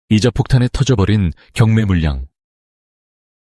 이자 폭탄에 터져버린 경매 물량.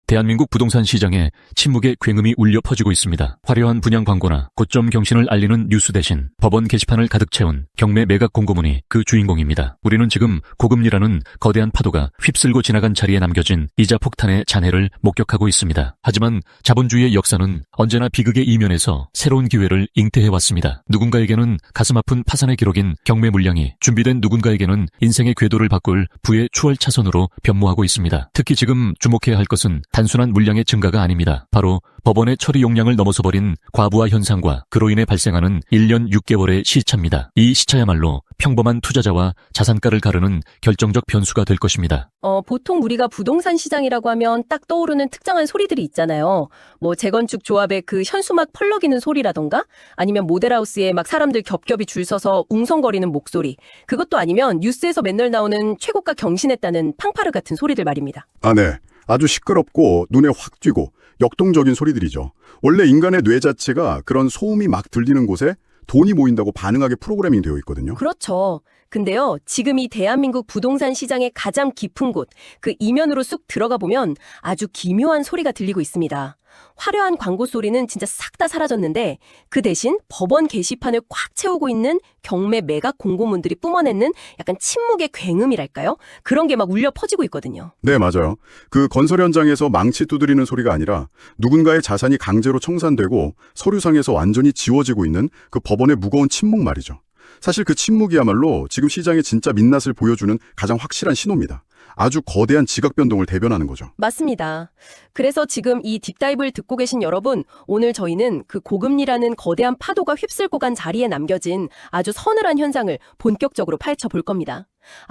대한민국 부동산 시장에 침묵의 굉음이 울려 퍼지고 있습니다. 화려한 분양 광고나 고점 경신을 알리는 뉴스 대신 법원 게시판을 가득 채운 경매 매각 공고문이 그 주인공입니다. 우리는 지금 고금리라는 거대한 파도가 휩쓸고 지나간 자리에 남겨진 이자 폭탄의 잔해를 목격하고 있습니다. 하지만 자본주의의 역사는 언제나 비극의 이면에서 새로운 기회를 잉태해왔습니다. 누군가에게는 가슴 아픈 파산의 기록인 경매 물량이 준비된 누군가에게는 인생의 궤도를 바꿀 부의 추월 차선으로 변모하고 있습니다. 특히 지금 주목해야 할 것은 단순한 물량의 증가가 아닙니다. 바로 법원의 처리 용량을 넘어서버린 과부하 현상과 그로 인해 발생하는 1년 6개월의 시차입니다. 이 시차야말로 평범한 투자자와 자산가를 가르는 결정적 변수가 될 것입니다. 보통 우리가 부동산 시장이라고 하면 딱 떠오르는 특정한 소리들이 있잖아요. 뭐 재건축 조합의 그 현수막 펄럭이는 소리라던가 아니면 모델하우스에 막 사람들 겹겹이 줄 서서 웅성거리는 목소리. 그것도 아니면 뉴스에서 맨날 나오는 최고가 경신했다는 팡파르 같은 소리들 말입니다. 네. 아주 시끄럽고 눈에 확 띄고 역동적인 소리들이죠. 원래 인간의 뇌 자체가 그런 소음이 막 들리는 곳에 돈이 모인다고 반응하게 프로그래밍 되어 있거든요. 그렇죠. 근데요, 지금 이 대한민국 부동산 시장의 가장 깊은 곳, 그 이면으로 쑥 들어가 보면 아주 기묘한 소리가 들리고 있습니다. 화려한 광고 소리는 진짜 싹 다 사라졌는데 그 대신 법원 게시판을 꽉 채우고 있는 경매 매각 공고문들이 뿜어내는 약간 침묵의 굉음이랄까요? 그런 게 막 울려 퍼지고 있거든요. 네, 맞아요. 그 건설 현장에서 망치 두드리는 소리가 아니라 누군가의 자산이 강제로 청산되고 서류상에서 완전히 지워지고 있는 그 법원의 무거운 침묵 말이죠. 사실 그 침묵이야말로 지금 시장의 진짜 민낯을 보여주는 가장 확실한 신호입니다. 아주 거대한 지각 변동을 대변하는 거죠. 맞습니다. 그래서 지금 이 딥다이브를 듣고 계신 여러분, 오늘 저희는 그 고금리라는 거대한 파도가 휩쓸고 간 자리에 남겨진 아주 서늘한 현상을 본격적으로 파헤쳐 볼 겁니다.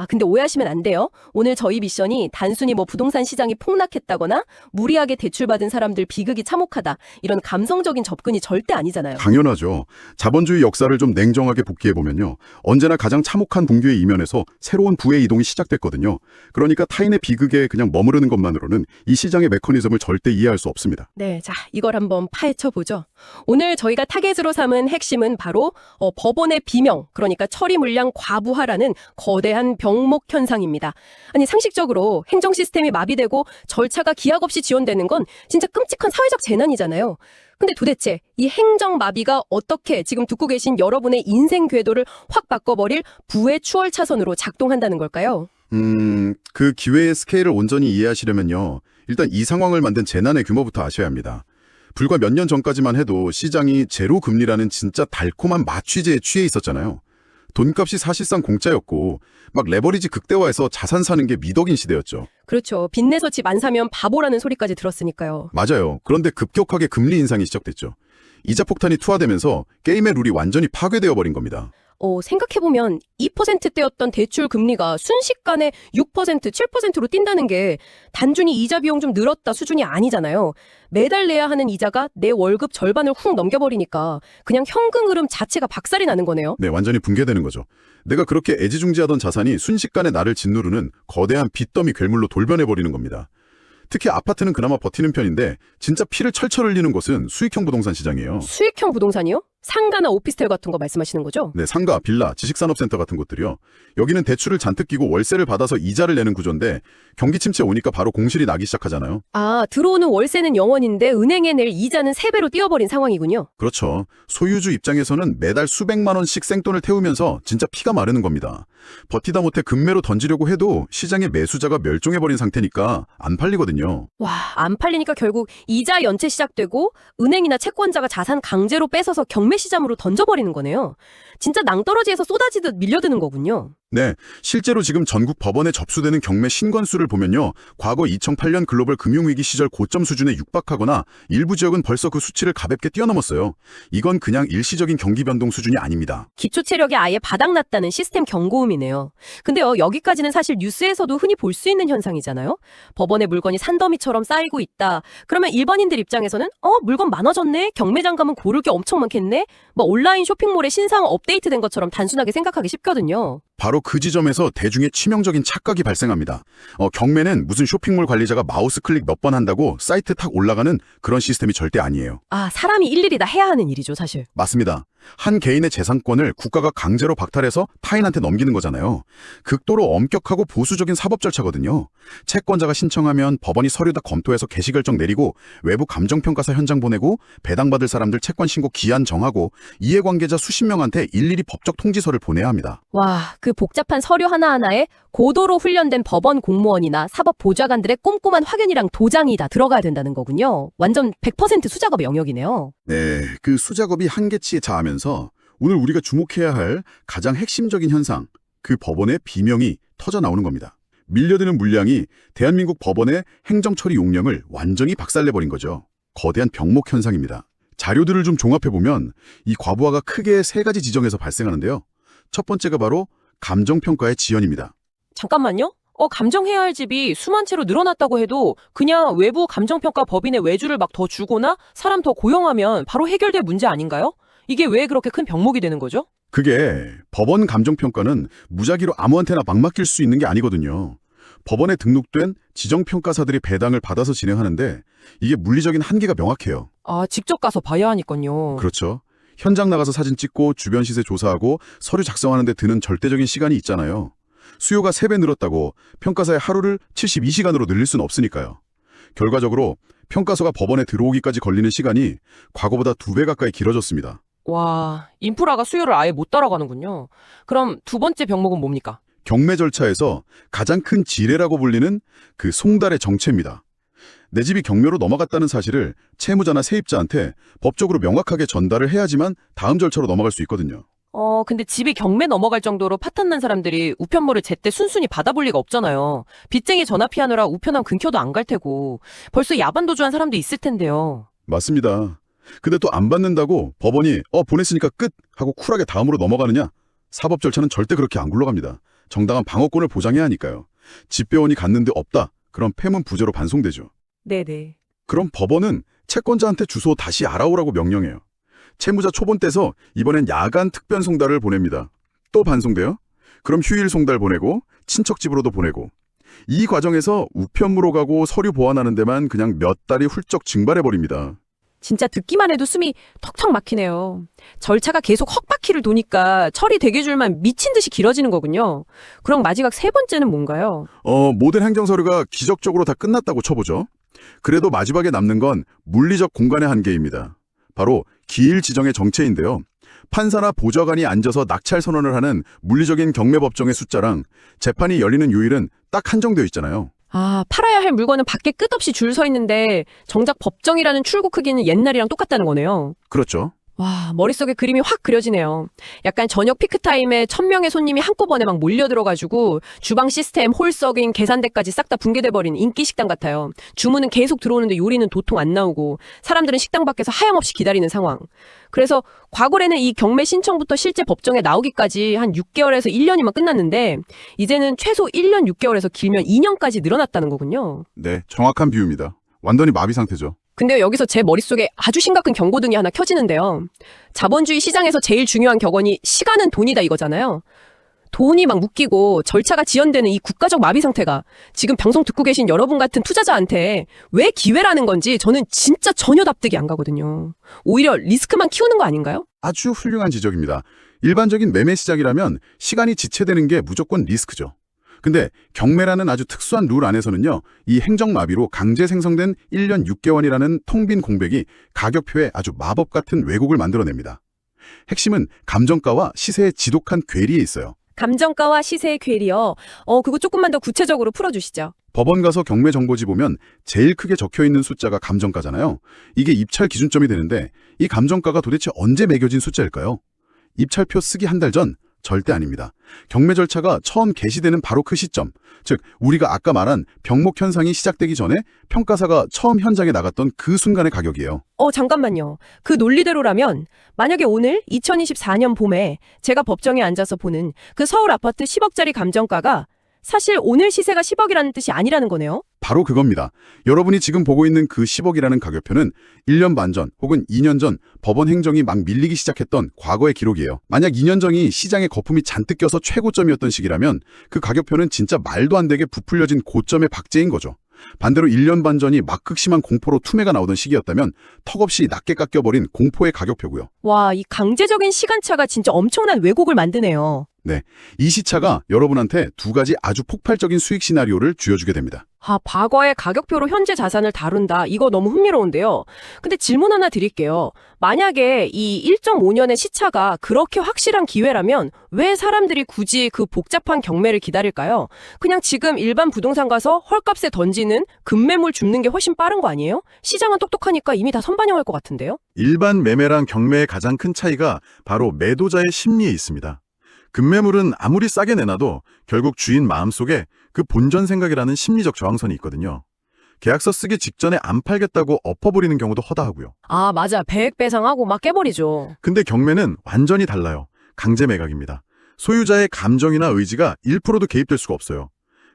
근데 오해하시면 안 돼요. 오늘 저희 미션이 단순히 뭐 부동산 시장이 폭락했다거나 무리하게 대출받은 사람들 비극이 참혹하다 이런 감성적인 접근이 절대 아니잖아요. 당연하죠. 자본주의 역사를 좀 냉정하게 복기해보면요. 언제나 가장 참혹한 붕괴의 이면에서 새로운 부의 이동이 시작됐거든요. 그러니까 타인의 비극에 그냥 머무르는 것만으로는 이 시장의 메커니즘을 절대 이해할 수 없습니다. 네, 자, 이걸 한번 파헤쳐 보죠. 오늘 저희가 타겟으로 삼은 핵심은 바로 법원의 비명, 그러니까 처리 물량 과부하라는 거대한 병목 현상입니다. 아니 상식적으로 행정 시스템이 마비되고 절차가 기약 없이 지연되는 건 진짜 끔찍한 사회적 재난이잖아요. 근데 도대체 이 행정 마비가 어떻게 지금 듣고 계신 여러분의 인생 궤도를 확 바꿔버릴 부의 추월 차선으로 작동한다는 걸까요? 그 기회의 스케일을 온전히 이해하시려면요. 일단 이 상황을 만든 재난의 규모부터 아셔야 합니다. 불과 몇 년 전까지만 해도 시장이 제로 금리라는 진짜 달콤한 마취제에 취해 있었잖아요. 돈값이 사실상 공짜였고 막 레버리지 극대화해서 자산 사는 게 미덕인 시대였죠. 그렇죠. 빚내서 집 안 사면 바보라는 소리까지 들었으니까요. 맞아요. 그런데 급격하게 금리 인상이 시작됐죠. 이자 폭탄이 투하되면서 게임의 룰이 완전히 파괴되어 버린 겁니다. 생각해보면 2%대였던 대출 금리가 순식간에 6%, 7%로 뛴다는 게 단순히 이자 비용 좀 늘었다 수준이 아니잖아요. 매달 내야 하는 이자가 내 월급 절반을 훅 넘겨버리니까 그냥 현금 흐름 자체가 박살이 나는 거네요. 네, 완전히 붕괴되는 거죠. 내가 그렇게 애지중지하던 자산이 순식간에 나를 짓누르는 거대한 빚더미 괴물로 돌변해버리는 겁니다. 특히 아파트는 그나마 버티는 편인데 진짜 피를 철철 흘리는 곳은 수익형 부동산 시장이에요. 수익형 부동산이요? 상가나 오피스텔 같은 거 말씀하시는 거죠? 네, 상가, 빌라, 지식산업센터 같은 곳들이요. 여기는 대출을 잔뜩 끼고 월세를 받아서 이자를 내는 구조인데 경기 침체 오니까 바로 공실이 나기 시작하잖아요. 들어오는 월세는 0원인데 은행에 낼 이자는 3배로 뛰어버린 상황이군요. 그렇죠. 소유주 입장에서는 매달 수백만 원씩 생돈을 태우면서 진짜 피가 마르는 겁니다. 버티다 못해 금매로 던지려고 해도 시장의 매수자가 멸종해버린 상태니까 안 팔리거든요. 안 팔리니까 결국 이자 연체 시작되고 은행이나 채권자가 자산 강제로 뺏어서 경매 시장으로 던져버리는 거네요. 진짜 낭떠러지에서 쏟아지듯 밀려드는 거군요. 네, 실제로 지금 전국 법원에 접수되는 경매 신건수를 보면요. 과거 2008년 글로벌 금융위기 시절 고점 수준에 육박하거나 일부 지역은 벌써 그 수치를 가볍게 뛰어넘었어요. 이건 그냥 일시적인 경기 변동 수준이 아닙니다. 기초 체력이 아예 바닥났다는 시스템 경고음이네요. 근데요, 여기까지는 사실 뉴스에서도 흔히 볼 수 있는 현상이잖아요. 법원의 물건이 산더미처럼 쌓이고 있다. 그러면 일반인들 입장에서는 물건 많아졌네? 경매장 가면 고를 게 엄청 많겠네? 온라인 쇼핑몰에 신상 업데이트된 것처럼 단순하게 생각하기 쉽거든요. 바로 그 지점에서 대중의 치명적인 착각이 발생합니다. 경매는 무슨 쇼핑몰 관리자가 마우스 클릭 몇 번 한다고 사이트 탁 올라가는 그런 시스템이 절대 아니에요. 사람이 일일이 다 해야 하는 일이죠, 사실. 맞습니다. 한 개인의 재산권을 국가가 강제로 박탈해서 타인한테 넘기는 거잖아요. 극도로 엄격하고 보수적인 사법 절차거든요. 채권자가 신청하면 법원이 서류 다 검토해서 개시 결정 내리고 외부 감정평가사 현장 보내고 배당받을 사람들 채권 신고 기한 정하고 이해관계자 수십 명한테 일일이 법적 통지서를 보내야 합니다. 와, 그 복잡한 서류 하나하나에 고도로 훈련된 법원 공무원이나 사법 보좌관들의 꼼꼼한 확인이랑 도장이 다 들어가야 된다는 거군요. 완전 100% 수작업의 영역이네요. 네, 그 수작업이 한계치에 자하면서 오늘 우리가 주목해야 할 가장 핵심적인 현상, 그 법원의 비명이 터져 나오는 겁니다. 밀려드는 물량이 대한민국 법원의 행정처리 용량을 완전히 박살내버린 거죠. 거대한 병목 현상입니다. 자료들을 좀 종합해보면 이 과부하가 크게 세 가지 지점에서 발생하는데요. 첫 번째가 바로 감정평가의 지연입니다. 잠깐만요. 감정해야 할 집이 수만 채로 늘어났다고 해도 그냥 외부 감정평가 법인의 외주를 막 더 주거나 사람 더 고용하면 바로 해결될 문제 아닌가요? 이게 왜 그렇게 큰 병목이 되는 거죠? 그게 법원 감정평가는 무작위로 아무한테나 막 맡길 수 있는 게 아니거든요. 법원에 등록된 지정평가사들이 배당을 받아서 진행하는데 이게 물리적인 한계가 명확해요. 아, 직접 가서 봐야 하니까요. 그렇죠. 현장 나가서 사진 찍고 주변 시세 조사하고 서류 작성하는 데 드는 절대적인 시간이 있잖아요. 수요가 3배 늘었다고 평가사의 하루를 72시간으로 늘릴 수는 없으니까요. 결과적으로 평가서가 법원에 들어오기까지 걸리는 시간이 과거보다 2배 가까이 길어졌습니다. 와, 인프라가 수요를 아예 못 따라가는군요. 그럼 두 번째 병목은 뭡니까? 경매 절차에서 가장 큰 지뢰라고 불리는 그 송달의 정체입니다. 내 집이 경매로 넘어갔다는 사실을 채무자나 세입자한테 법적으로 명확하게 전달을 해야지만 다음 절차로 넘어갈 수 있거든요. 근데 집이 경매 넘어갈 정도로 파탄난 사람들이 우편물을 제때 순순히 받아볼 리가 없잖아요. 빚쟁이 전화 피하느라 우편함 근켜도 안 갈 테고 벌써 야반 도주한 사람도 있을 텐데요. 맞습니다. 근데 또 안 받는다고 법원이 보냈으니까 끝 하고 쿨하게 다음으로 넘어가느냐? 사법 절차는 절대 그렇게 안 굴러갑니다. 정당한 방어권을 보장해야 하니까요. 집배원이 갔는데 없다. 그럼 폐문 부재로 반송되죠. 네네. 그럼 법원은 채권자한테 주소 다시 알아오라고 명령해요. 채무자 초본 떼서 이번엔 야간 특별 송달을 보냅니다. 또 반송돼요? 그럼 휴일 송달 보내고 친척 집으로도 보내고 이 과정에서 우편무로 가고 서류 보완하는 데만 그냥 몇 달이 훌쩍 증발해버립니다. 진짜 듣기만 해도 숨이 턱턱 막히네요. 절차가 계속 헛바퀴를 도니까 처리 대기줄만 미친 듯이 길어지는 거군요. 그럼 마지막 세 번째는 뭔가요? 모든 행정서류가 기적적으로 다 끝났다고 쳐보죠. 그래도 마지막에 남는 건 물리적 공간의 한계입니다. 바로 기일 지정의 정체인데요. 판사나 보좌관이 앉아서 낙찰 선언을 하는 물리적인 경매법정의 숫자랑 재판이 열리는 요일은 딱 한정되어 있잖아요. 아, 팔아야 할 물건은 밖에 끝없이 줄 서 있는데 정작 법정이라는 출구 크기는 옛날이랑 똑같다는 거네요. 그렇죠. 와, 머릿속에 그림이 확 그려지네요. 약간 저녁 피크타임에 1000명의 손님이 한꺼번에 막 몰려들어가지고 주방 시스템, 홀서빙, 계산대까지 싹 다 붕괴돼버린 인기 식당 같아요. 주문은 계속 들어오는데 요리는 도통 안 나오고 사람들은 식당 밖에서 하염없이 기다리는 상황. 그래서 과거에는 이 경매 신청부터 실제 법정에 나오기까지 한 6개월에서 1년이면 끝났는데 이제는 최소 1년 6개월에서 길면 2년까지 늘어났다는 거군요. 네, 정확한 비유입니다. 완전히 마비 상태죠. 근데 여기서 제 머릿속에 아주 심각한 경고등이 하나 켜지는데요. 자본주의 시장에서 제일 중요한 격언이 시간은 돈이다 이거잖아요. 돈이 막 묶이고 절차가 지연되는 이 국가적 마비 상태가 지금 방송 듣고 계신 여러분 같은 투자자한테 왜 기회라는 건지 저는 진짜 전혀 납득이 안 가거든요. 오히려 리스크만 키우는 거 아닌가요? 아주 훌륭한 지적입니다. 일반적인 매매 시작이라면 시간이 지체되는 게 무조건 리스크죠. 근데 경매라는 아주 특수한 룰 안에서는요, 이 행정마비로 강제 생성된 1년 6개월이라는 통 빈 공백이 가격표에 아주 마법 같은 왜곡을 만들어냅니다. 핵심은 감정가와 시세의 지독한 괴리에 있어요. 감정가와 시세의 괴리요. 그거 조금만 더 구체적으로 풀어주시죠. 법원 가서 경매 정보지 보면 제일 크게 적혀있는 숫자가 감정가잖아요. 이게 입찰 기준점이 되는데 이 감정가가 도대체 언제 매겨진 숫자일까요? 입찰표 쓰기 한 달 전? 절대 아닙니다. 경매 절차가 처음 개시되는 바로 그 시점, 즉 우리가 아까 말한 병목 현상이 시작되기 전에 평가사가 처음 현장에 나갔던 그 순간의 가격이에요. 잠깐만요. 그 논리대로라면 만약에 오늘 2024년 봄에 제가 법정에 앉아서 보는 그 서울 아파트 10억짜리 감정가가 사실 오늘 시세가 10억이라는 뜻이 아니라는 거네요. 바로 그겁니다. 여러분이 지금 보고 있는 그 10억이라는 가격표는 1년 반 전 혹은 2년 전 법원 행정이 막 밀리기 시작했던 과거의 기록이에요. 만약 2년 전이 시장에 거품이 잔뜩 껴서 최고점이었던 시기라면 그 가격표는 진짜 말도 안 되게 부풀려진 고점의 박제인 거죠. 반대로 1년 반 전이 막 극심한 공포로 투매가 나오던 시기였다면 턱없이 낮게 깎여버린 공포의 가격표고요. 와, 이 강제적인 시간차가 진짜 엄청난 왜곡을 만드네요. 이 시차가 여러분한테 두 가지 아주 폭발적인 수익 시나리오를 쥐어주게 됩니다. 아, 과거의 가격표로 현재 자산을 다룬다. 이거 너무 흥미로운데요. 근데 질문 하나 드릴게요. 만약에 이 1.5년의 시차가 그렇게 확실한 기회라면 왜 사람들이 굳이 그 복잡한 경매를 기다릴까요? 그냥 지금 일반 부동산 가서 헐값에 던지는 급매물 줍는 게 훨씬 빠른 거 아니에요? 시장은 똑똑하니까 이미 다 선반영할 것 같은데요? 일반 매매랑 경매의 가장 큰 차이가 바로 매도자의 심리에 있습니다. 급매물은 아무리 싸게 내놔도 결국 주인 마음속에 그 본전 생각이라는 심리적 저항선이 있거든요. 계약서 쓰기 직전에 안 팔겠다고 엎어버리는 경우도 허다하고요. 아, 맞아. 배액배상하고 막 깨버리죠. 근데 경매는 완전히 달라요. 강제 매각입니다. 소유자의 감정이나 의지가 1%도 개입될 수가 없어요.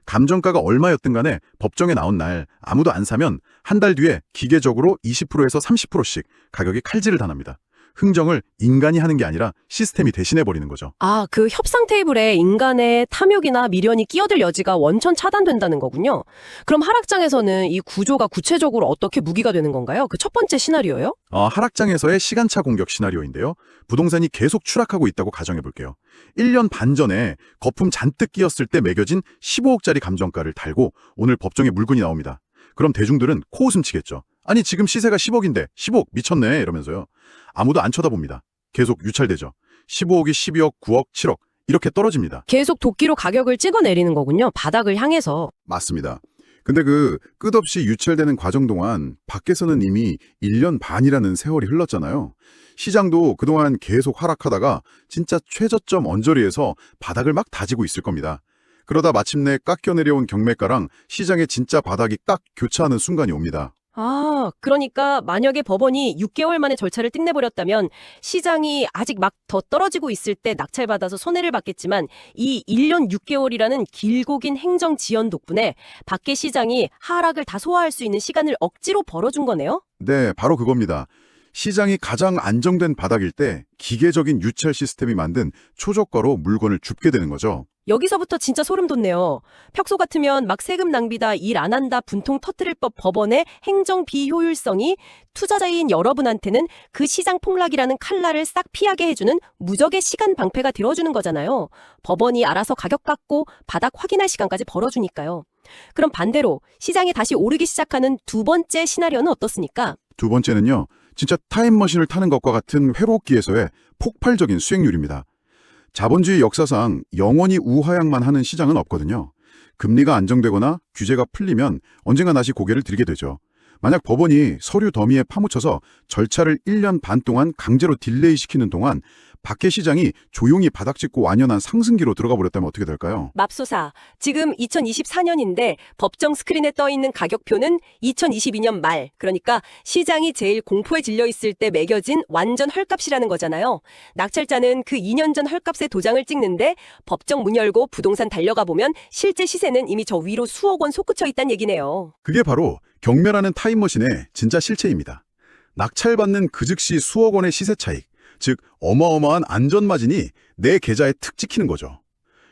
감정가가 얼마였든 간에 법정에 나온 날 아무도 안 사면 한 달 뒤에 기계적으로 20%에서 30%씩 가격이 칼질을 당합니다. 흥정을 인간이 하는 게 아니라 시스템이 대신해버리는 거죠. 아, 그 협상 테이블에 인간의 탐욕이나 미련이 끼어들 여지가 원천 차단된다는 거군요. 그럼 하락장에서는 이 구조가 구체적으로 어떻게 무기가 되는 건가요? 그 첫 번째 시나리오요? 하락장에서의 시간차 공격 시나리오인데요. 부동산이 계속 추락하고 있다고 가정해볼게요. 1년 반 전에 거품 잔뜩 끼었을 때 매겨진 15억짜리 감정가를 달고 오늘 법정에 물건이 나옵니다. 그럼 대중들은 코웃음 치겠죠. 아니 지금 시세가 10억인데 10억 미쳤네 이러면서요. 아무도 안 쳐다봅니다. 계속 유찰되죠. 15억이 12억, 9억, 7억 이렇게 떨어집니다. 계속 도끼로 가격을 찍어내리는 거군요. 바닥을 향해서. 맞습니다. 근데 그 끝없이 유찰되는 과정 동안 밖에서는 이미 1년 반이라는 세월이 흘렀잖아요. 시장도 그동안 계속 하락하다가 진짜 최저점 언저리에서 바닥을 막 다지고 있을 겁니다. 그러다 마침내 깎여 내려온 경매가랑 시장의 진짜 바닥이 딱 교차하는 순간이 옵니다. 아, 그러니까 만약에 법원이 6개월 만에 절차를 끝내버렸다면 시장이 아직 막 더 떨어지고 있을 때 낙찰받아서 손해를 받겠지만 이 1년 6개월이라는 길고 긴 행정 지연 덕분에 밖의 시장이 하락을 다 소화할 수 있는 시간을 억지로 벌어준 거네요? 네, 바로 그겁니다. 시장이 가장 안정된 바닥일 때 기계적인 유찰 시스템이 만든 초저가로 물건을 줍게 되는 거죠. 여기서부터 진짜 소름 돋네요. 평소 같으면 막 세금 낭비다, 일 안 한다, 분통 터트릴 법 법원의 행정 비효율성이 투자자인 여러분한테는 그 시장 폭락이라는 칼날을 싹 피하게 해주는 무적의 시간 방패가 되어주는 거잖아요. 법원이 알아서 가격 깎고 바닥 확인할 시간까지 벌어주니까요. 그럼 반대로 시장이 다시 오르기 시작하는 두 번째 시나리오는 어떻습니까? 두 번째는요, 진짜 타임머신을 타는 것과 같은 회로기에서의 폭발적인 수익률입니다. 자본주의 역사상 영원히 우하향만 하는 시장은 없거든요. 금리가 안정되거나 규제가 풀리면 언젠가 다시 고개를 들게 되죠. 만약 법원이 서류 더미에 파묻혀서 절차를 1년 반 동안 강제로 딜레이 시키는 동안 밖의 시장이 조용히 바닥짓고 완연한 상승기로 들어가 버렸다면 어떻게 될까요? 맙소사, 지금 2024년인데 법정 스크린에 떠있는 가격표는 2022년 말, 그러니까 시장이 제일 공포에 질려 있을 때 매겨진 완전 헐값이라는 거잖아요. 낙찰자는 그 2년 전 헐값에 도장을 찍는데 법정 문 열고 부동산 달려가 보면 실제 시세는 이미 저 위로 수억 원 솟구쳐 있다는 얘기네요. 그게 바로 경매라는 타임머신의 진짜 실체입니다. 낙찰받는 그 즉시 수억 원의 시세 차익, 즉 어마어마한 안전마진이 내 계좌에 특 찍히는 거죠.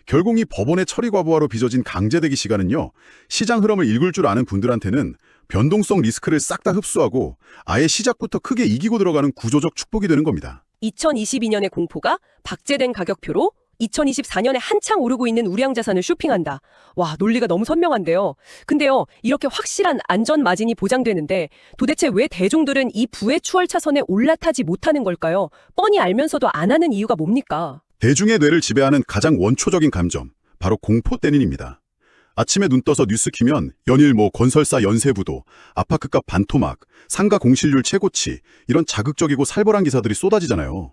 결국 이 법원의 처리 과부하로 빚어진 강제대기 시간은요, 시장 흐름을 읽을 줄 아는 분들한테는 변동성 리스크를 싹 다 흡수하고 아예 시작부터 크게 이기고 들어가는 구조적 축복이 되는 겁니다. 2022년의 공포가 박제된 가격표로 2024년에 한창 오르고 있는 우량 자산을 쇼핑한다. 와, 논리가 너무 선명한데요. 근데요, 이렇게 확실한 안전 마진이 보장되는데 도대체 왜 대중들은 이 부의 추월 차선에 올라타지 못하는 걸까요? 뻔히 알면서도 안 하는 이유가 뭡니까? 대중의 뇌를 지배하는 가장 원초적인 감정, 바로 공포 때문입니다. 아침에 눈 떠서 뉴스 키면 연일 건설사 연쇄부도, 아파트값 반토막, 상가 공실률 최고치 이런 자극적이고 살벌한 기사들이 쏟아지잖아요.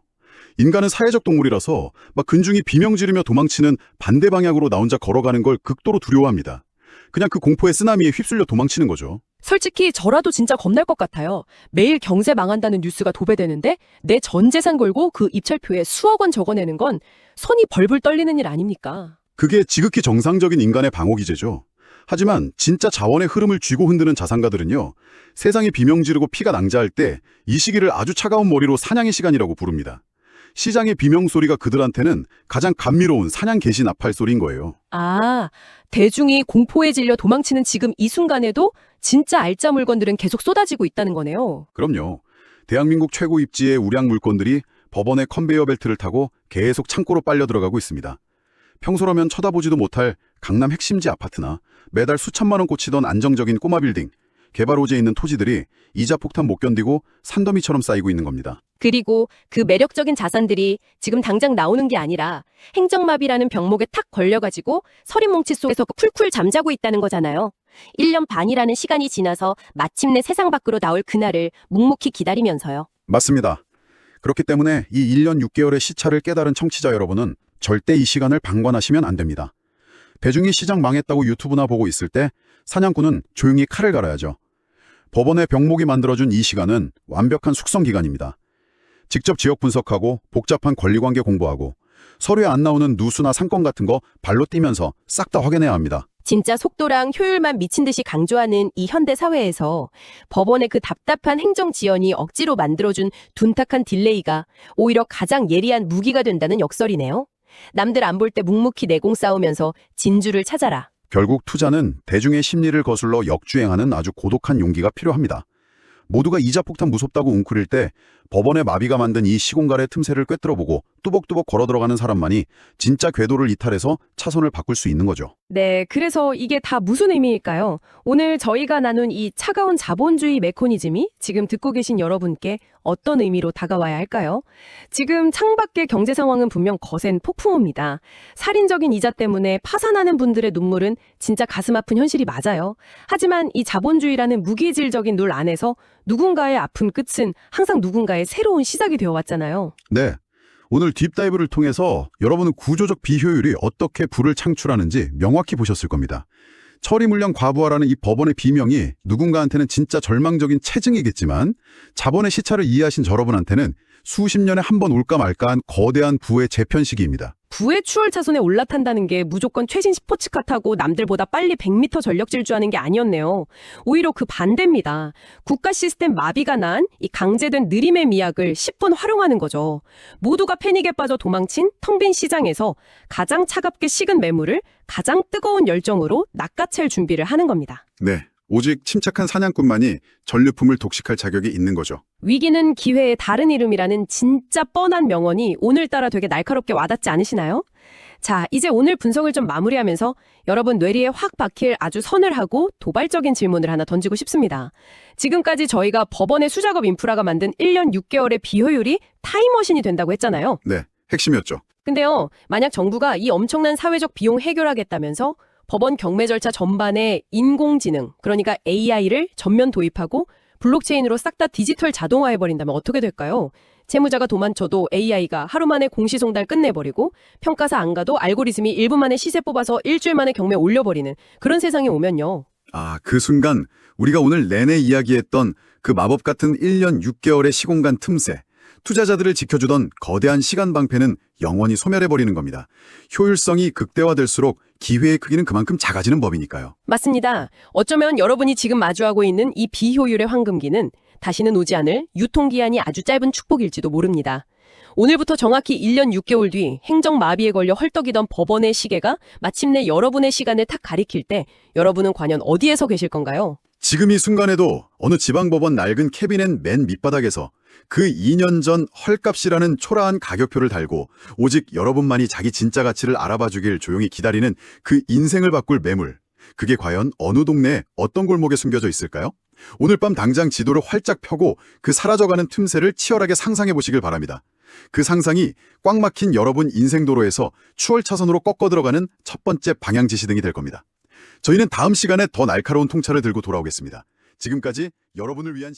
인간은 사회적 동물이라서 막 근중이 비명 지르며 도망치는 반대 방향으로 나 혼자 걸어가는 걸 극도로 두려워합니다. 그냥 그 공포의 쓰나미에 휩쓸려 도망치는 거죠. 솔직히 저라도 진짜 겁날 것 같아요. 매일 경제 망한다는 뉴스가 도배되는데 내 전 재산 걸고 그 입찰표에 수억 원 적어내는 건 손이 벌벌 떨리는 일 아닙니까? 그게 지극히 정상적인 인간의 방어기제죠. 하지만 진짜 자원의 흐름을 쥐고 흔드는 자산가들은요, 세상이 비명 지르고 피가 낭자할 때 이 시기를 아주 차가운 머리로 사냥의 시간이라고 부릅니다. 시장의 비명소리가 그들한테는 가장 감미로운 사냥 개시 나팔 소리인 거예요. 아, 대중이 공포에 질려 도망치는 지금 이 순간에도 진짜 알짜 물건들은 계속 쏟아지고 있다는 거네요. 그럼요. 대한민국 최고 입지의 우량 물건들이 법원의 컨베이어 벨트를 타고 계속 창고로 빨려 들어가고 있습니다. 평소라면 쳐다보지도 못할 강남 핵심지 아파트나 매달 수천만 원 꽂히던 안정적인 꼬마 빌딩, 개발 호재에 있는 토지들이 이자 폭탄 못 견디고 산더미처럼 쌓이고 있는 겁니다. 그리고 그 매력적인 자산들이 지금 당장 나오는 게 아니라 행정마비라는 병목에 탁 걸려가지고 서린뭉치 속에서 쿨쿨 잠자고 있다는 거잖아요. 1년 반이라는 시간이 지나서 마침내 세상 밖으로 나올 그날을 묵묵히 기다리면서요. 맞습니다. 그렇기 때문에 이 1년 6개월의 시차를 깨달은 청취자 여러분은 절대 이 시간을 방관하시면 안 됩니다. 대중이 시장 망했다고 유튜브나 보고 있을 때 사냥꾼은 조용히 칼을 갈아야죠. 법원의 병목이 만들어준 이 시간은 완벽한 숙성 기간입니다. 직접 지역 분석하고 복잡한 권리관계 공부하고 서류에 안 나오는 누수나 상권 같은 거 발로 뛰면서 싹 다 확인해야 합니다. 진짜 속도랑 효율만 미친 듯이 강조하는 이 현대 사회에서 법원의 그 답답한 행정 지연이 억지로 만들어준 둔탁한 딜레이가 오히려 가장 예리한 무기가 된다는 역설이네요. 남들 안 볼 때 묵묵히 내공 싸우면서 진주를 찾아라. 결국 투자는 대중의 심리를 거슬러 역주행하는 아주 고독한 용기가 필요합니다. 모두가 이자 폭탄 무섭다고 웅크릴 때 법원의 마비가 만든 이 시공간의 틈새를 꿰뚫어보고 뚜벅뚜벅 걸어 들어가는 사람만이 진짜 궤도를 이탈해서 차선을 바꿀 수 있는 거죠. 네, 그래서 이게 다 무슨 의미일까요? 오늘 저희가 나눈 이 차가운 자본주의 메커니즘이 지금 듣고 계신 여러분께 어떤 의미로 다가와야 할까요? 지금 창밖의 경제 상황은 분명 거센 폭풍우입니다. 살인적인 이자 때문에 파산하는 분들의 눈물은 진짜 가슴 아픈 현실이 맞아요. 하지만 이 자본주의라는 무기질적인 룰 안에서 누군가의 아픈 끝은 항상 누군가의 새로운 시작이 되어왔잖아요. 네. 오늘 딥다이브를 통해서 여러분은 구조적 비효율이 어떻게 부를 창출하는지 명확히 보셨을 겁니다. 처리 물량 과부하라는 이 법원의 비명이 누군가한테는 진짜 절망적인 체증이겠지만 자본의 시차를 이해하신 여러분한테는 수십 년에 한 번 올까 말까한 거대한 부의 재편 시기입니다. 부의 추월 차선에 올라탄다는 게 무조건 최신 스포츠카 타고 남들보다 빨리 100m 전력 질주하는 게 아니었네요. 오히려 그 반대입니다. 국가 시스템 마비가 난 이 강제된 느림의 미학을 10분 활용하는 거죠. 모두가 패닉에 빠져 도망친 텅 빈 시장에서 가장 차갑게 식은 매물을 가장 뜨거운 열정으로 낚아챌 준비를 하는 겁니다. 네. 오직 침착한 사냥꾼만이 전류품을 독식할 자격이 있는 거죠. 위기는 기회의 다른 이름이라는 진짜 뻔한 명언이 오늘따라 되게 날카롭게 와닿지 않으시나요? 자, 이제 오늘 분석을 좀 마무리하면서 여러분 뇌리에 확 박힐 아주 서늘하고 도발적인 질문을 하나 던지고 싶습니다. 지금까지 저희가 법원의 수작업 인프라가 만든 1년 6개월의 비효율이 타임머신이 된다고 했잖아요. 네. 핵심이었죠. 근데요, 만약 정부가 이 엄청난 사회적 비용 해결하겠다면서 법원 경매 절차 전반에 인공지능, 그러니까 AI를 전면 도입하고 블록체인으로 싹 다 디지털 자동화해버린다면 어떻게 될까요? 채무자가 도망쳐도 AI가 하루 만에 공시송달 끝내버리고 평가사 안 가도 알고리즘이 1분 만에 시세 뽑아서 일주일 만에 경매 올려버리는 그런 세상이 오면요. 아, 그 순간 우리가 오늘 내내 이야기했던 그 마법 같은 1년 6개월의 시공간 틈새, 투자자들을 지켜주던 거대한 시간 방패는 영원히 소멸해버리는 겁니다. 효율성이 극대화될수록 기회의 크기는 그만큼 작아지는 법이니까요. 맞습니다. 어쩌면 여러분이 지금 마주하고 있는 이 비효율의 황금기는 다시는 오지 않을 유통기한이 아주 짧은 축복일지도 모릅니다. 오늘부터 정확히 1년 6개월 뒤 행정 마비에 걸려 헐떡이던 법원의 시계가 마침내 여러분의 시간을 탁 가리킬 때 여러분은 과연 어디에 서 계실 건가요? 지금 이 순간에도 어느 지방법원 낡은 캐비넷 맨 밑바닥에서 그 2년 전 헐값이라는 초라한 가격표를 달고 오직 여러분만이 자기 진짜 가치를 알아봐 주길 조용히 기다리는 그 인생을 바꿀 매물. 그게 과연 어느 동네에 어떤 골목에 숨겨져 있을까요? 오늘 밤 당장 지도를 활짝 펴고 그 사라져가는 틈새를 치열하게 상상해 보시길 바랍니다. 그 상상이 꽉 막힌 여러분 인생도로에서 추월 차선으로 꺾어 들어가는 첫 번째 방향 지시등이 될 겁니다. 저희는 다음 시간에 더 날카로운 통찰을 들고 돌아오겠습니다. 지금까지 여러분을 위한